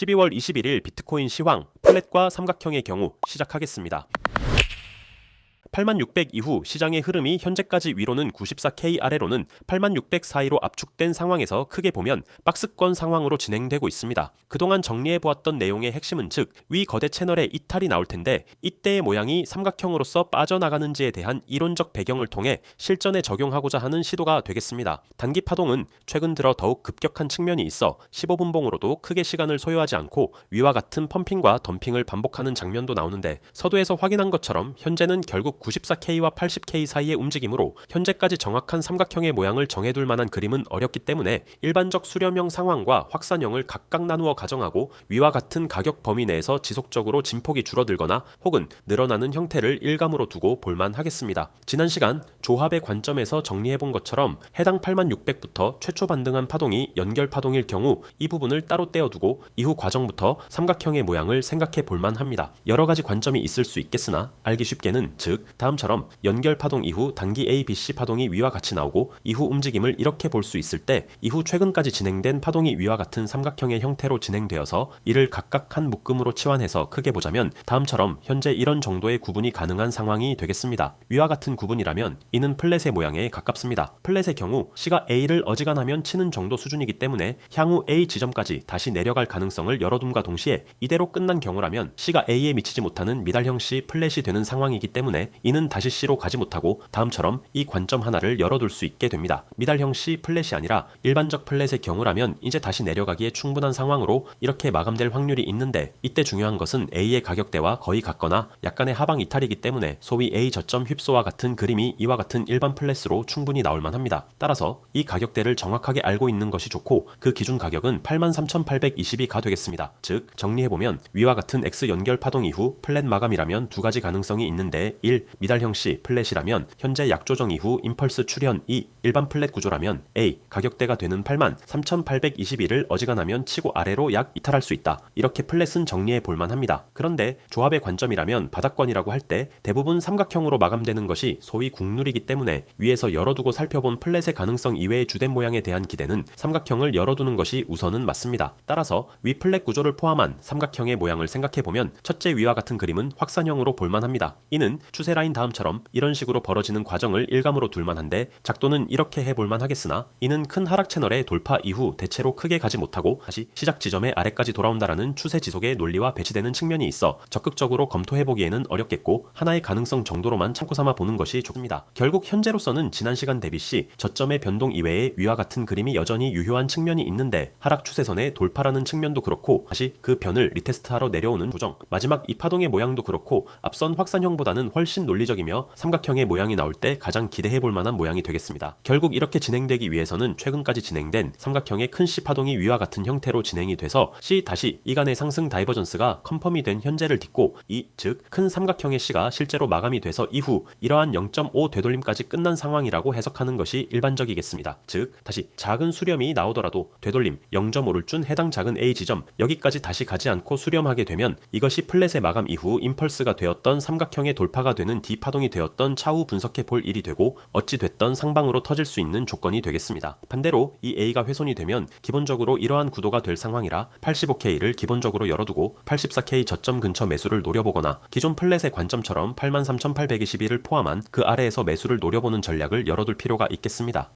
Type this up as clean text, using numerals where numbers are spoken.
12월 21일 비트코인 시황, 플랫과 삼각형의 경우 시작하겠습니다. 8600 이후 시장의 흐름이 현재까지 위로는 94K 아래로는 8600 사이로 압축된 상황에서 크게 보면 박스권 상황으로 진행되고 있습니다. 그동안 정리해보았던 내용의 핵심은 즉 위 거대 채널의 이탈이 나올 텐데 이때의 모양이 삼각형으로서 빠져나가는지에 대한 이론적 배경을 통해 실전에 적용하고자 하는 시도가 되겠습니다. 단기 파동은 최근 들어 더욱 급격한 측면이 있어 15분봉으로도 크게 시간을 소요하지 않고 위와 같은 펌핑과 덤핑을 반복하는 장면도 나오는데 서두에서 확인한 것처럼 현재는 결국 94K와 80K 사이의 움직임으로 현재까지 정확한 삼각형의 모양을 정해둘 만한 그림은 어렵기 때문에 일반적 수렴형 상황과 확산형을 각각 나누어 가정하고 위와 같은 가격 범위 내에서 지속적으로 진폭이 줄어들거나 혹은 늘어나는 형태를 일감으로 두고 볼만하겠습니다. 지난 시간 조합의 관점에서 정리해본 것처럼 해당 8600부터 최초 반등한 파동이 연결 파동일 경우 이 부분을 따로 떼어두고 이후 과정부터 삼각형의 모양을 생각해 볼만합니다. 여러 가지 관점이 있을 수 있겠으나 알기 쉽게는 즉 다음처럼 연결 파동 이후 단기 A, B, C 파동이 위와 같이 나오고 이후 움직임을 이렇게 볼 수 있을 때 이후 최근까지 진행된 파동이 위와 같은 삼각형의 형태로 진행되어서 이를 각각 한 묶음으로 치환해서 크게 보자면 다음처럼 현재 이런 정도의 구분이 가능한 상황이 되겠습니다. 위와 같은 구분이라면 이는 플랫의 모양에 가깝습니다. 플랫의 경우 C가 A를 어지간하면 치는 정도 수준이기 때문에 향후 A 지점까지 다시 내려갈 가능성을 열어둠과 동시에 이대로 끝난 경우라면 C가 A에 미치지 못하는 미달형 C 플랫이 되는 상황이기 때문에 이는 다시 C로 가지 못하고 다음처럼 이 관점 하나를 열어둘 수 있게 됩니다. 미달형 C 플랫이 아니라 일반적 플랫의 경우라면 이제 다시 내려가기에 충분한 상황으로 이렇게 마감될 확률이 있는데 이때 중요한 것은 A의 가격대와 거의 같거나 약간의 하방 이탈이기 때문에 소위 A 저점 휩소와 같은 그림이 이와 같은 일반 플랫으로 충분히 나올 만합니다. 따라서 이 가격대를 정확하게 알고 있는 것이 좋고 그 기준 가격은 83,820이 되겠습니다. 즉 정리해보면 위와 같은 X 연결 파동 이후 플랫 마감이라면 두 가지 가능성이 있는데 1. 미달형 C 플랫이라면 현재 약조정 이후 임펄스 출현 2. 일반 플랫 구조라면 A. 가격대가 되는 83,821을 어지간하면 치고 아래로 약 이탈할 수 있다. 이렇게 플랫은 정리해 볼만합니다. 그런데 조합의 관점이라면 바닥권이라고 할 때 대부분 삼각형으로 마감되는 것이 소위 국룰이기 때문에 위에서 열어두고 살펴본 플랫의 가능성 이외의 주된 모양에 대한 기대는 삼각형을 열어두는 것이 우선은 맞습니다. 따라서 위 플랫 구조를 포함한 삼각형의 모양을 생각해보면 첫째 위와 같은 그림은 확산형으로 볼만합니다. 이는 추세 라인 다음처럼 이런 식으로 벌어지는 과정을 일감으로 둘만한데 작도는 이렇게 해볼만 하겠으나 이는 큰 하락 채널의 돌파 이후 대체로 크게 가지 못하고 다시 시작 지점의 아래까지 돌아온다라는 추세 지속의 논리와 배치되는 측면이 있어 적극적으로 검토해보기에는 어렵겠고 하나의 가능성 정도로만 참고 삼아 보는 것이 좋습니다. 결국 현재로서는 지난 시간 대비 시 저점의 변동 이외에 위와 같은 그림이 여전히 유효한 측면이 있는데 하락 추세선의 돌파라는 측면도 그렇고 다시 그 변을 리테스트하러 내려오는 조정 마지막 이 파동의 모양도 그렇고 앞선 확산형보다는 훨씬 논리적이며 삼각형의 모양이 나올 때 가장 기대해볼 만한 모양이 되겠습니다. 결국 이렇게 진행되기 위해서는 최근까지 진행된 삼각형의 큰 C 파동이 위와 같은 형태로 진행이 돼서 C 다시 이간의 상승 다이버전스가 컨펌이 된 현재를 딛고 이 즉 큰 삼각형의 C가 실제로 마감이 돼서 이후 이러한 0.5 되돌림까지 끝난 상황이라고 해석하는 것이 일반적이겠습니다. 즉 다시 작은 수렴이 나오더라도 되돌림 0.5를 준 해당 작은 A 지점 여기까지 다시 가지 않고 수렴하게 되면 이것이 플랫의 마감 이후 임펄스가 되었던 삼각형의 돌파가 되는 D 파동이 되었던 차후 분석해 볼 일이 되고 어찌 됐던 상방으로 터질 수 있는 조건이 되겠습니다. 반대로 이 A가 훼손이 되면 기본적으로 이러한 구도가 될 상황이라 85K를 기본적으로 열어두고 84K 저점 근처 매수를 노려보거나 기존 플랫의 관점처럼 83,821을 포함한 그 아래에서 매수를 노려보는 전략을 열어둘 필요가 있겠습니다.